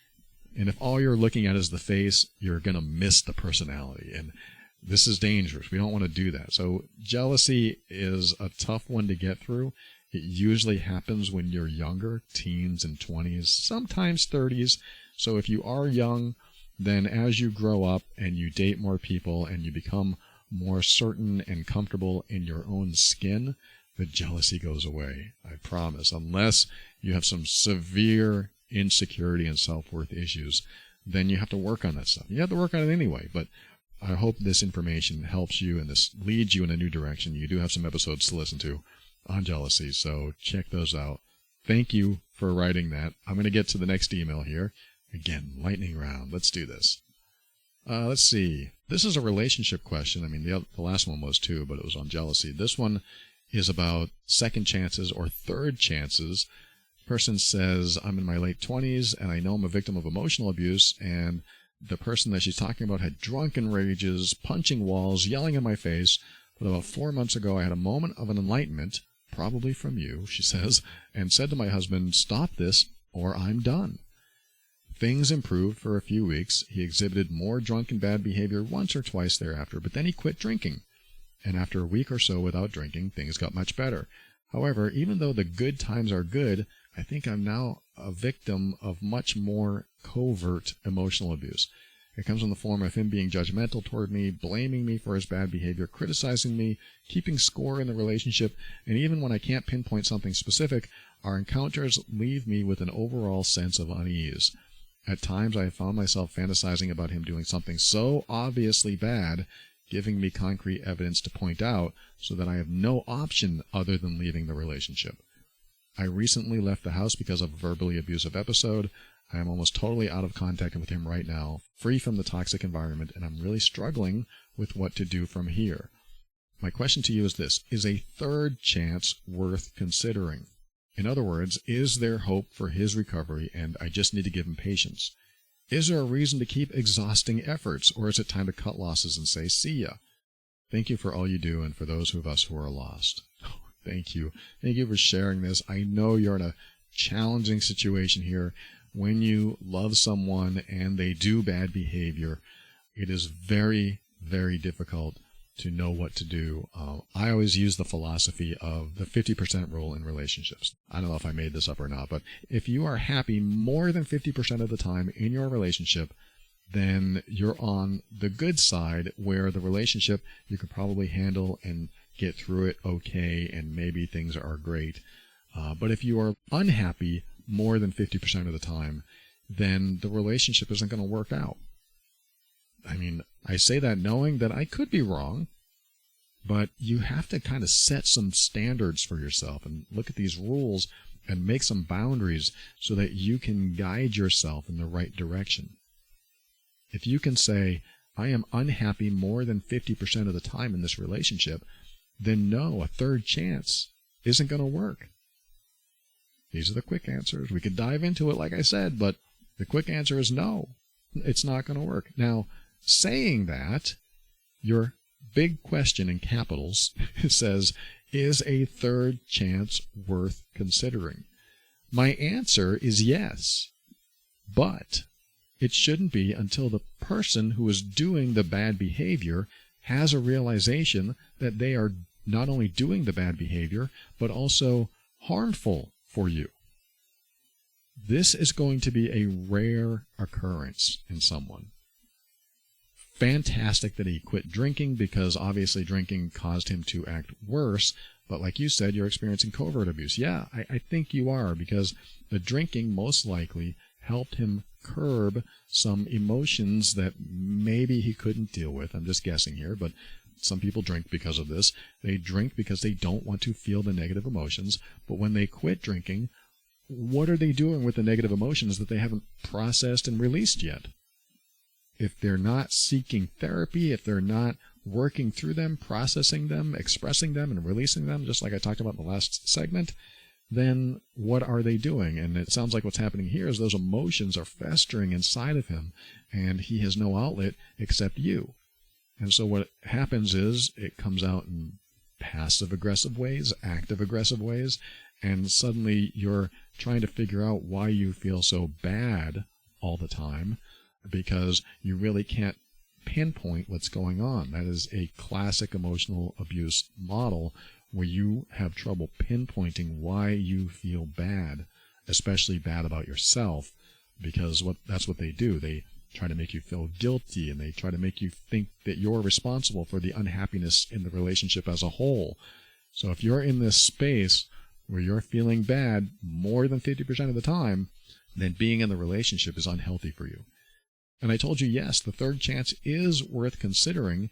And if all you're looking at is the face, you're going to miss the personality. And this is dangerous. We don't want to do that. So jealousy is a tough one to get through. It usually happens when you're younger, teens and 20s, sometimes 30s. So if you are young, then as you grow up and you date more people and you become more certain and comfortable in your own skin, the jealousy goes away. I promise. Unless you have some severe insecurity and self-worth issues, then you have to work on that stuff. You have to work on it anyway, but I hope this information helps you and this leads you in a new direction. You do have some episodes to listen to on jealousy, so check those out. Thank you for writing that. I'm going to get to the next email here. Again, lightning round. Let's do this. Let's see. This is a relationship question. I mean, the last one was too, but it was on jealousy. This one is about second chances or third chances. Person says, I'm in my late 20s and I know I'm a victim of emotional abuse, and the person that she's talking about had drunken rages, punching walls, yelling in my face. But about 4 months ago, I had a moment of an enlightenment, probably from you, she says, and said to my husband, stop this or I'm done. Things improved for a few weeks. He exhibited more drunken bad behavior once or twice thereafter, but then he quit drinking. And after a week or so without drinking, things got much better. However, even though the good times are good, I think I'm now a victim of much more covert emotional abuse. It comes in the form of him being judgmental toward me, blaming me for his bad behavior, criticizing me, keeping score in the relationship, and even when I can't pinpoint something specific, our encounters leave me with an overall sense of unease. At times I have found myself fantasizing about him doing something so obviously bad, giving me concrete evidence to point out, so that I have no option other than leaving the relationship. I recently left the house because of a verbally abusive episode. I am almost totally out of contact with him right now, free from the toxic environment, and I'm really struggling with what to do from here. My question to you is this: is a third chance worth considering? In other words, is there hope for his recovery and I just need to give him patience? Is there a reason to keep exhausting efforts, or is it time to cut losses and say, see ya? Thank you for all you do and for those of us who are lost. Thank you. Thank you for sharing this. I know you're in a challenging situation here. When you love someone and they do bad behavior, it is very, very difficult to know what to do. I always use the philosophy of the 50% rule in relationships. I don't know if I made this up or not, but if you are happy more than 50% of the time in your relationship, then you're on the good side, where the relationship you could probably handle and get through it okay, and maybe things are great. But if you are unhappy more than 50% of the time, then the relationship isn't going to work out. I mean, I say that knowing that I could be wrong, but you have to kind of set some standards for yourself and look at these rules and make some boundaries so that you can guide yourself in the right direction. If you can say, I am unhappy more than 50% of the time in this relationship, then no, a third chance isn't going to work. These are the quick answers. We could dive into it, like I said, but the quick answer is no, it's not going to work. Now, saying that, your big question in capitals says, is a third chance worth considering? My answer is yes, but it shouldn't be until the person who is doing the bad behavior has a realization that they are not only doing the bad behavior, but also harmful for you. This is going to be a rare occurrence in someone. Fantastic that he quit drinking, because obviously drinking caused him to act worse. But like you said, you're experiencing covert abuse. Yeah, I think you are, because the drinking most likely helped him curb some emotions that maybe he couldn't deal with. I'm just guessing here, but some people drink because of this. They drink because they don't want to feel the negative emotions. But when they quit drinking, what are they doing with the negative emotions that they haven't processed and released yet? If they're not seeking therapy, if they're not working through them, processing them, expressing them, and releasing them, just like I talked about in the last segment, then what are they doing? And it sounds like what's happening here is those emotions are festering inside of him, and he has no outlet except you. And so what happens is it comes out in passive-aggressive ways, active-aggressive ways, and suddenly you're trying to figure out why you feel so bad all the time, because you really can't pinpoint what's going on. That is a classic emotional abuse model, where you have trouble pinpointing why you feel bad, especially bad about yourself, because that's what they do. They try to make you feel guilty, and they try to make you think that you're responsible for the unhappiness in the relationship as a whole. So if you're in this space where you're feeling bad more than 50% of the time, then being in the relationship is unhealthy for you. And I told you, yes, the third chance is worth considering,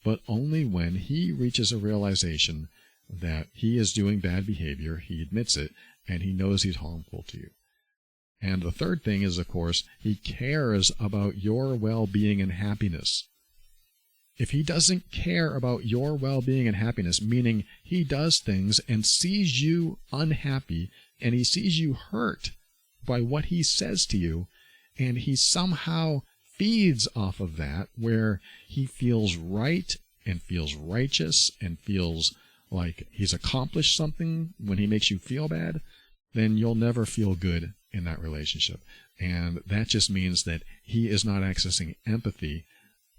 but only when he reaches a realization that he is doing bad behavior, he admits it, and he knows he's harmful to you. And the third thing is, of course, he cares about your well-being and happiness. If he doesn't care about your well-being and happiness, meaning he does things and sees you unhappy, and he sees you hurt by what he says to you, and he somehow feeds off of that, where he feels right and feels righteous and feels like he's accomplished something when he makes you feel bad, then you'll never feel good in that relationship. And that just means that he is not accessing empathy,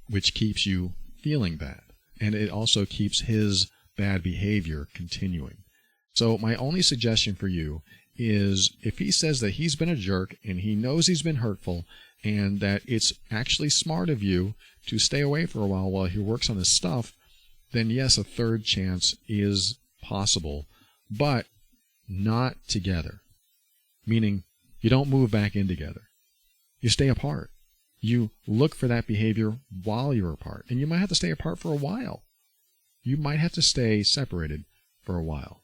which keeps you feeling bad. And it also keeps his bad behavior continuing. So my only suggestion for you is, if he says that he's been a jerk and he knows he's been hurtful, and that it's actually smart of you to stay away for a while he works on his stuff, then yes, a third chance is possible, but not together. Meaning, you don't move back in together. You stay apart. You look for that behavior while you're apart. And you might have to stay apart for a while. You might have to stay separated for a while.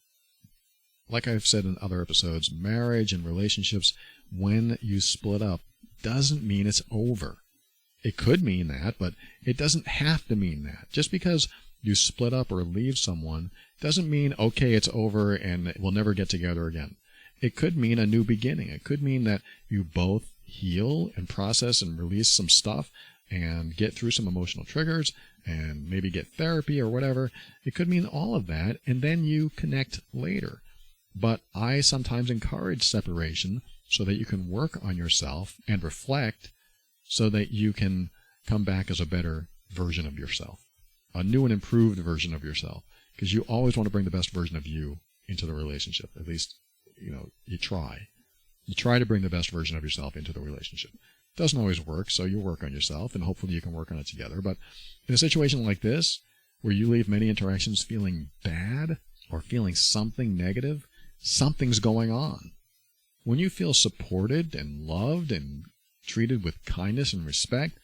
Like I've said in other episodes, marriage and relationships, when you split up, doesn't mean it's over. It could mean that, but it doesn't have to mean that. Just because you split up or leave someone doesn't mean, okay, it's over and we'll never get together again. It could mean a new beginning. It could mean that you both heal and process and release some stuff and get through some emotional triggers and maybe get therapy or whatever. It could mean all of that, and then you connect later. But I sometimes encourage separation so that you can work on yourself and reflect so that you can come back as a better version of yourself, a new and improved version of yourself, because you always want to bring the best version of you into the relationship. At least, you try. You try to bring the best version of yourself into the relationship. It doesn't always work, so you work on yourself, and hopefully you can work on it together. But in a situation like this, where you leave many interactions feeling bad or feeling something negative, something's going on. When you feel supported and loved and treated with kindness and respect,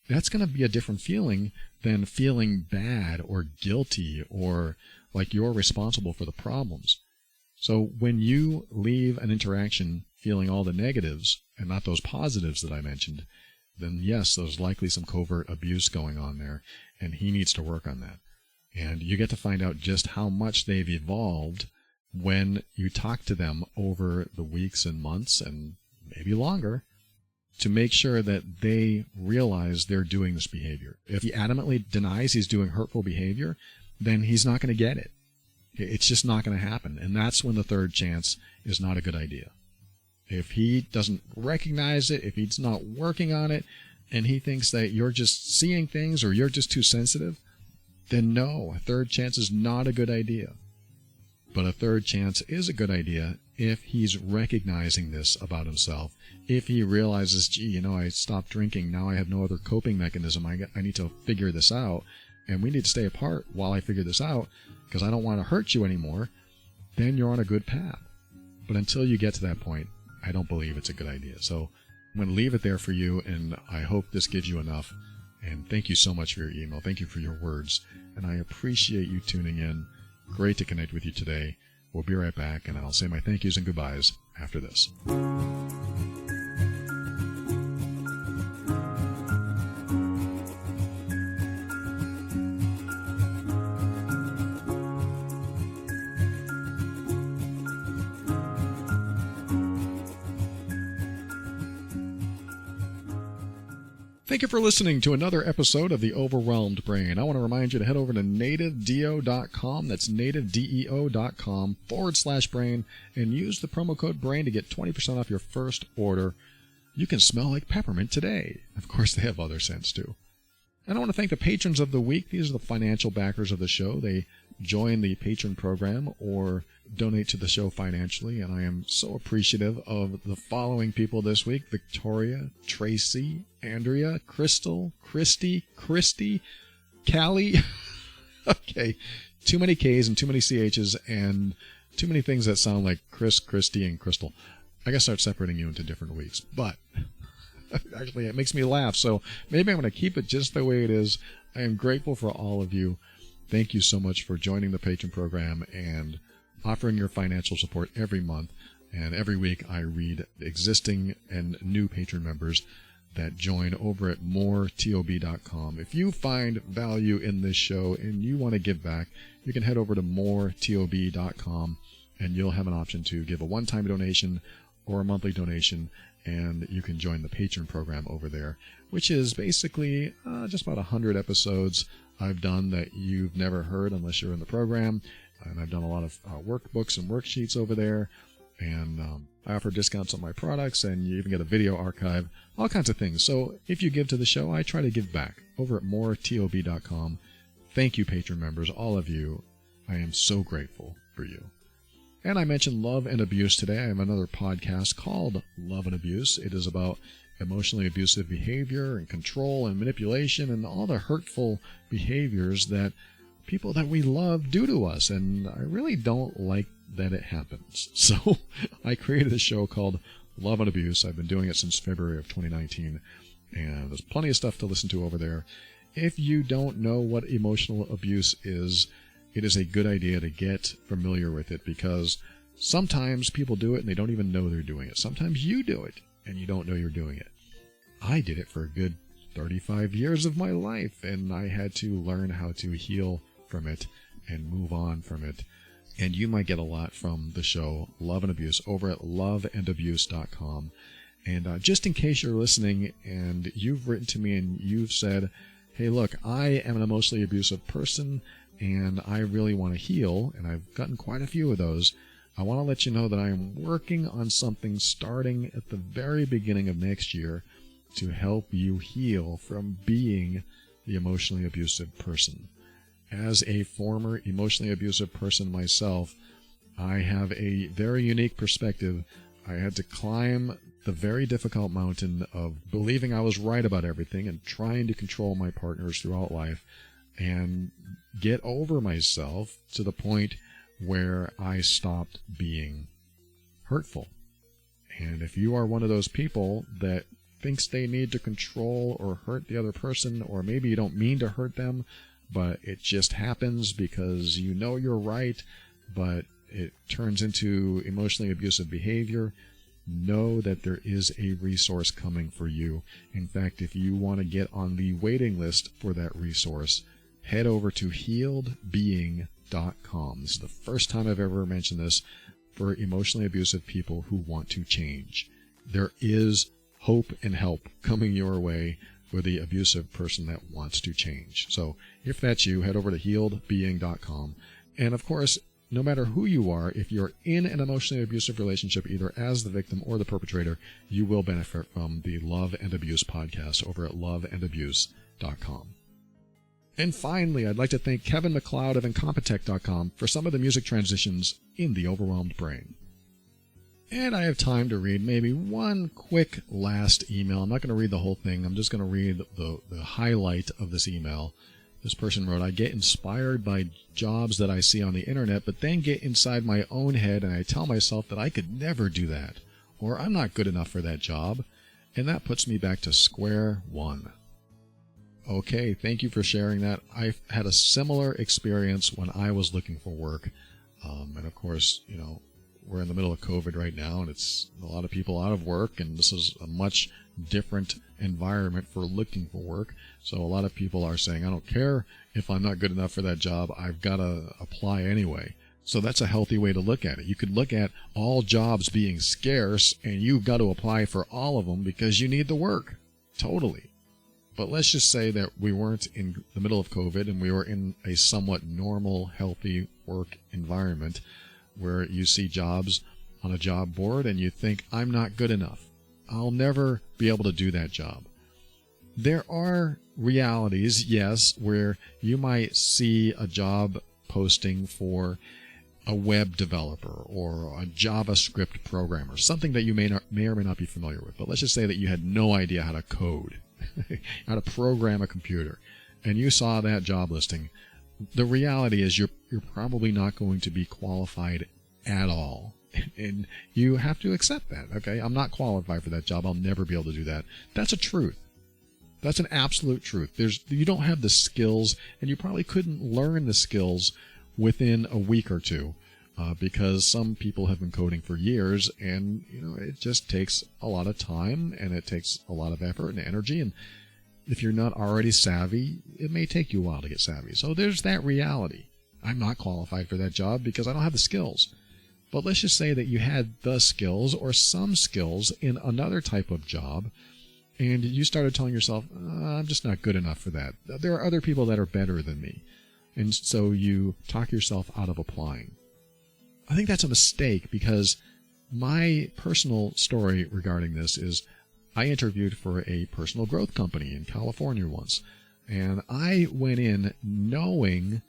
that's going to be a different feeling than feeling bad or guilty or like you're responsible for the problems. So when you leave an interaction feeling all the negatives and not those positives that I mentioned, then yes, there's likely some covert abuse going on there, and he needs to work on that. And you get to find out just how much they've evolved when you talk to them over the weeks and months and maybe longer to make sure that they realize they're doing this behavior. If he adamantly denies he's doing hurtful behavior, then he's not going to get it. It's just not going to happen. And that's when the third chance is not a good idea. If he doesn't recognize it, if he's not working on it, and he thinks that you're just seeing things or you're just too sensitive, then no, a third chance is not a good idea. But a third chance is a good idea if he's recognizing this about himself. If he realizes, gee, I stopped drinking, now I have no other coping mechanism, I need to figure this out, and we need to stay apart while I figure this out because I don't want to hurt you anymore, then you're on a good path. But until you get to that point, I don't believe it's a good idea. So I'm going to leave it there for you, and I hope this gives you enough. And thank you so much for your email. Thank you for your words. And I appreciate you tuning in. Great to connect with you today. We'll be right back, and I'll say my thank yous and goodbyes after this. Thank you for listening to another episode of The Overwhelmed Brain. I want to remind you to head over to nativedeo.com. That's nativedeo.com/brain and use the promo code BRAIN to get 20% off your first order. You can smell like peppermint today. Of course, they have other scents too. And I want to thank the patrons of the week. These are the financial backers of the show. They join the patron program or donate to the show financially, and I am so appreciative of the following people this week: Victoria, Tracy, Andrea, Crystal, Christy, Callie. Okay, too many K's and too many CH's and too many things that sound like Chris, Christy, and Crystal. I gotta start separating you into different weeks, but actually it makes me laugh, so maybe I'm going to keep it just the way it is. I am grateful for all of you. Thank you so much for joining the patron program and offering your financial support every month. And every week I read existing and new patron members that join over at moretob.com. If you find value in this show and you want to give back, you can head over to moretob.com and you'll have an option to give a one-time donation or a monthly donation, and you can join the patron program over there, which is basically just about 100 episodes I've done that you've never heard unless you're in the program. And I've done a lot of workbooks and worksheets over there, and I offer discounts on my products, and you even get a video archive, all kinds of things. So if you give to the show, I try to give back over at moretob.com. Thank you, patron members, all of you. I am so grateful for you. And I mentioned love and abuse today. I have another podcast called Love and Abuse. It is about emotionally abusive behavior and control and manipulation and all the hurtful behaviors that people that we love do to us, and I really don't like that it happens. So I created a show called Love and Abuse. I've been doing it since February of 2019, and there's plenty of stuff to listen to over there. If you don't know what emotional abuse is, it is a good idea to get familiar with it, because sometimes people do it and they don't even know they're doing it. Sometimes you do it and you don't know you're doing it. I did it for a good 35 years of my life, and I had to learn how to heal from it and move on from it. And you might get a lot from the show Love and Abuse over at loveandabuse.com. And just in case you're listening and you've written to me and you've said, hey, look, I am an emotionally abusive person and I really want to heal, and I've gotten quite a few of those, I want to let you know that I am working on something starting at the very beginning of next year to help you heal from being the emotionally abusive person. As a former emotionally abusive person myself, I have a very unique perspective. I had to climb the very difficult mountain of believing I was right about everything and trying to control my partners throughout life and get over myself to the point where I stopped being hurtful. And if you are one of those people that thinks they need to control or hurt the other person, or maybe you don't mean to hurt them, but it just happens because you know you're right, but it turns into emotionally abusive behavior, know that there is a resource coming for you. In fact, if you want to get on the waiting list for that resource, head over to healedbeing.com. This is the first time I've ever mentioned this for emotionally abusive people who want to change. There is hope and help coming your way for the abusive person that wants to change. So if that's you, head over to healedbeing.com. And of course, no matter who you are, if you're in an emotionally abusive relationship, either as the victim or the perpetrator, you will benefit from the Love and Abuse podcast over at loveandabuse.com. And finally, I'd like to thank Kevin MacLeod of Incompetech.com for some of the music transitions in The Overwhelmed Brain. And I have time to read maybe one quick last email. I'm not going to read the whole thing. I'm just going to read the highlight of this email. This person wrote, I get inspired by jobs that I see on the internet, but then get inside my own head and I tell myself that I could never do that, or I'm not good enough for that job, and that puts me back to square one. Okay, thank you for sharing that. I've had a similar experience when I was looking for work. And of course, you know, we're in the middle of COVID right now, and it's a lot of people out of work, and this is a much different environment for looking for work. So a lot of people are saying, I don't care if I'm not good enough for that job, I've got to apply anyway. So that's a healthy way to look at it. You could look at all jobs being scarce, and you've got to apply for all of them because you need the work. Totally. But let's just say that we weren't in the middle of COVID and we were in a somewhat normal, healthy work environment where you see jobs on a job board and you think, I'm not good enough. I'll never be able to do that job. There are realities, yes, where you might see a job posting for a web developer or a JavaScript programmer, something that you may or may not be familiar with. But let's just say that you had no idea how to code, how to program a computer, and you saw that job listing. The reality is you're probably not going to be qualified at all. And you have to accept that, okay? I'm not qualified for that job. I'll never be able to do that. That's a truth. That's an absolute truth. You don't have the skills, and you probably couldn't learn the skills within a week or two because some people have been coding for years, and you know it just takes a lot of time, and it takes a lot of effort and energy, and if you're not already savvy, it may take you a while to get savvy. So there's that reality. I'm not qualified for that job because I don't have the skills. But let's just say that you had the skills or some skills in another type of job, and you started telling yourself, I'm just not good enough for that. There are other people that are better than me. And so you talk yourself out of applying. I think that's a mistake because my personal story regarding this is I interviewed for a personal growth company in California once, and I went in knowing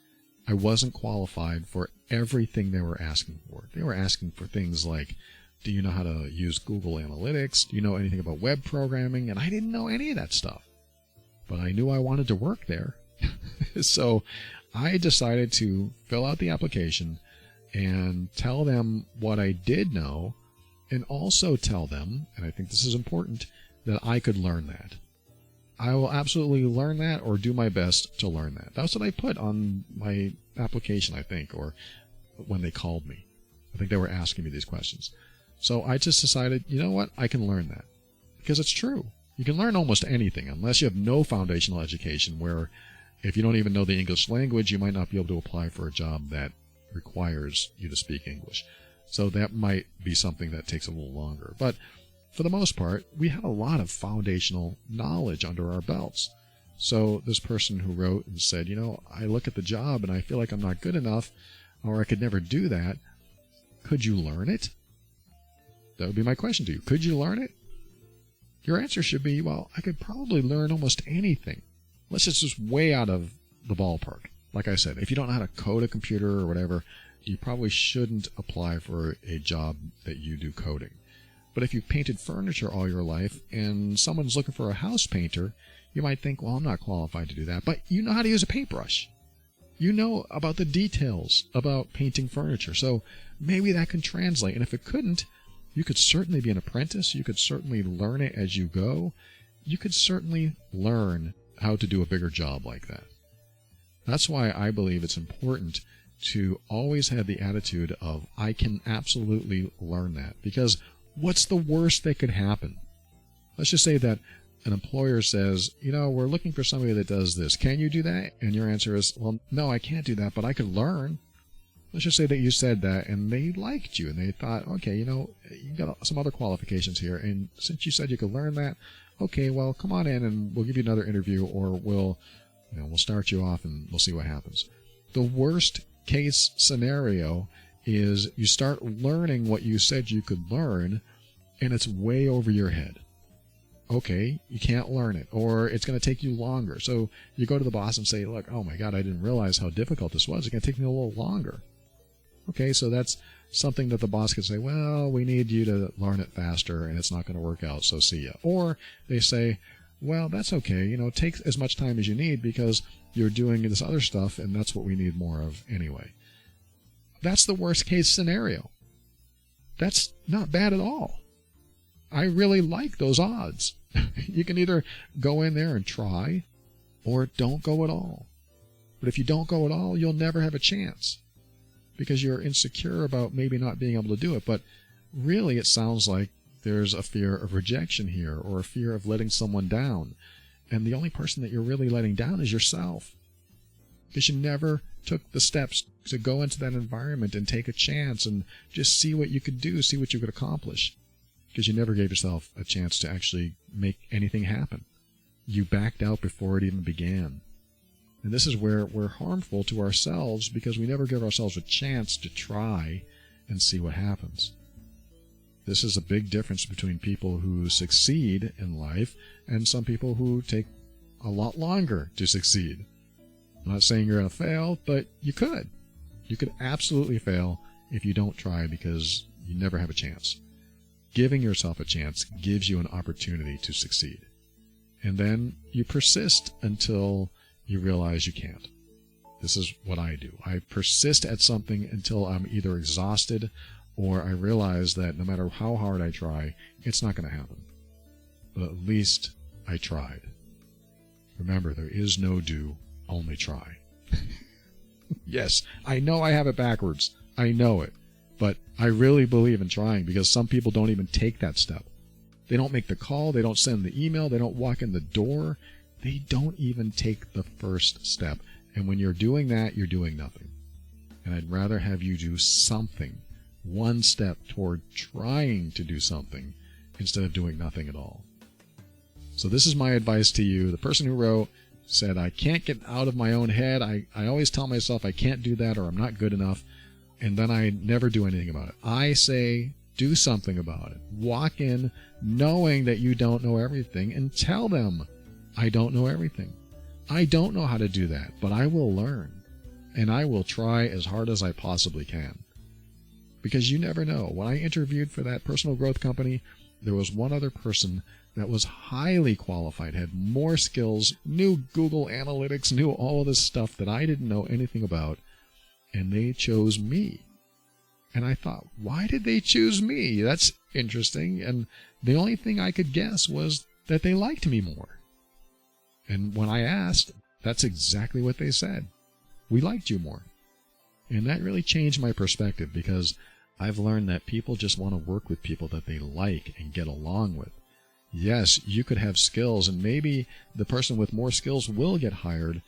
I wasn't qualified for everything they were asking for. They were asking for things like, do you know how to use Google Analytics? Do you know anything about web programming? And I didn't know any of that stuff. But I knew I wanted to work there. So I decided to fill out the application and tell them what I did know, and also tell them, and I think this is important, that I could learn that. I will absolutely learn that or do my best to learn that. That's what I put on my application, I think, or when they called me. I think they were asking me these questions. So I just decided, you know what, I can learn that. Because it's true. You can learn almost anything unless you have no foundational education where If you don't even know the English language, you might not be able to apply for a job that requires you to speak English. So that might be something that takes a little longer. But for the most part, we have a lot of foundational knowledge under our belts. So this person who wrote and said, I look at the job and I feel like I'm not good enough, or I could never do that. Could you learn it? That would be my question to you. Could you learn it? Your answer should be, well, I could probably learn almost anything. Unless it's just way out of the ballpark. Like I said, if you don't know how to code a computer or whatever, you probably shouldn't apply for a job that you do coding. But if you've painted furniture all your life and someone's looking for a house painter, you might think, well, I'm not qualified to do that. But you know how to use a paintbrush. You know about the details about painting furniture. So maybe that can translate. And if it couldn't, you could certainly be an apprentice. You could certainly learn it as you go. You could certainly learn how to do a bigger job like that. That's why I believe it's important to always have the attitude of, I can absolutely learn that. Because what's the worst that could happen? Let's just say that an employer says, we're looking for somebody that does this. Can you do that? And your answer is, well, no, I can't do that, but I could learn. Let's just say that you said that and they liked you and they thought, okay, you've got some other qualifications here. And since you said you could learn that, okay, well, come on in and we'll give you another interview, or we'll start you off and we'll see what happens. The worst case scenario is you start learning what you said you could learn and it's way over your head. Okay, you can't learn it, or it's going to take you longer. So you go to the boss and say, look, oh my God, I didn't realize how difficult this was. It's going to take me a little longer. Okay, so that's something that the boss could say, well, we need you to learn it faster and it's not going to work out, so see ya. Or they say, well, that's okay, take as much time as you need because you're doing this other stuff and that's what we need more of anyway. That's the worst case scenario. That's not bad at all. I really like those odds. You can either go in there and try or don't go at all. But if you don't go at all, you'll never have a chance because you're insecure about maybe not being able to do it. But really, it sounds like there's a fear of rejection here or a fear of letting someone down. And the only person that you're really letting down is yourself because you never took the steps to go into that environment and take a chance and just see what you could do, see what you could accomplish. Because you never gave yourself a chance to actually make anything happen. You backed out before it even began. And this is where we're harmful to ourselves because we never give ourselves a chance to try and see what happens. This is a big difference between people who succeed in life and some people who take a lot longer to succeed. I'm not saying you're going to fail, but you could. You could absolutely fail if you don't try because you never have a chance. Giving yourself a chance gives you an opportunity to succeed. And then you persist until you realize you can't. This is what I do. I persist at something until I'm either exhausted or I realize that no matter how hard I try, it's not going to happen. But at least I tried. Remember, there is no do, only try. Yes, I know I have it backwards. I know it. But I really believe in trying because some people don't even take that step. They don't make the call. They don't send the email. They don't walk in the door. They don't even take the first step. And when you're doing that, you're doing nothing. And I'd rather have you do something, one step toward trying to do something instead of doing nothing at all. So this is my advice to you. The person who wrote said, I can't get out of my own head. I always tell myself I can't do that or I'm not good enough. And then I never do anything about it. I say, do something about it. Walk in knowing that you don't know everything and tell them, I don't know everything. I don't know how to do that, but I will learn. And I will try as hard as I possibly can. Because you never know. When I interviewed for that personal growth company, there was one other person that was highly qualified, had more skills, knew Google Analytics, knew all of this stuff that I didn't know anything about. And they chose me. And I thought, why did they choose me? That's interesting. And the only thing I could guess was that they liked me more. And when I asked, that's exactly what they said. We liked you more. And that really changed my perspective because I've learned that people just want to work with people that they like and get along with. Yes, you could have skills, and maybe the person with more skills will get hired,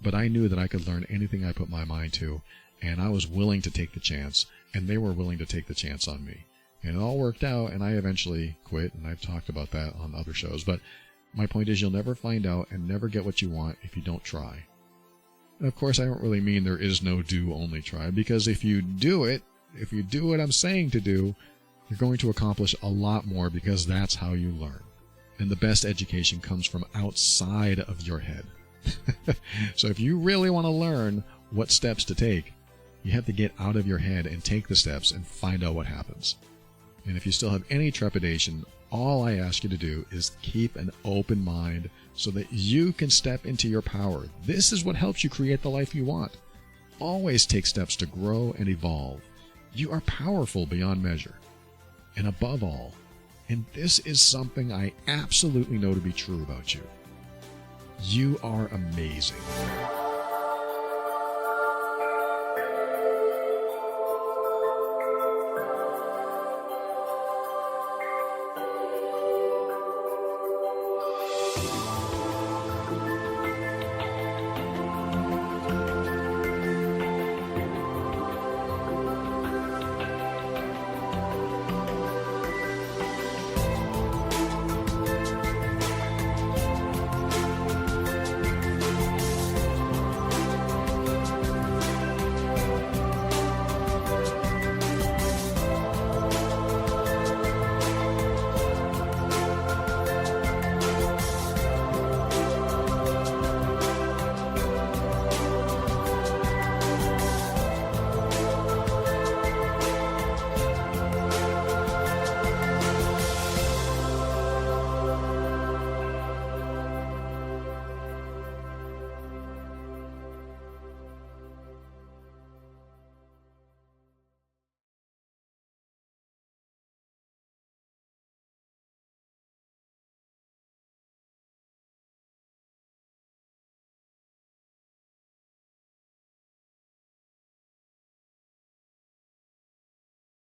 but I knew that I could learn anything I put my mind to, and I was willing to take the chance, and they were willing to take the chance on me. And it all worked out, and I eventually quit, and I've talked about that on other shows. But my point is, you'll never find out and never get what you want if you don't try. And of course, I don't really mean there is no do, only try, because if you do what I'm saying to do, you're going to accomplish a lot more, because that's how you learn. And the best education comes from outside of your head. So if you really want to learn what steps to take, you have to get out of your head and take the steps and find out what happens. And if you still have any trepidation, all I ask you to do is keep an open mind so that you can step into your power. This is what helps you create the life you want. Always take steps to grow and evolve. You are powerful beyond measure. And above all, and this is something I absolutely know to be true about you, you are amazing.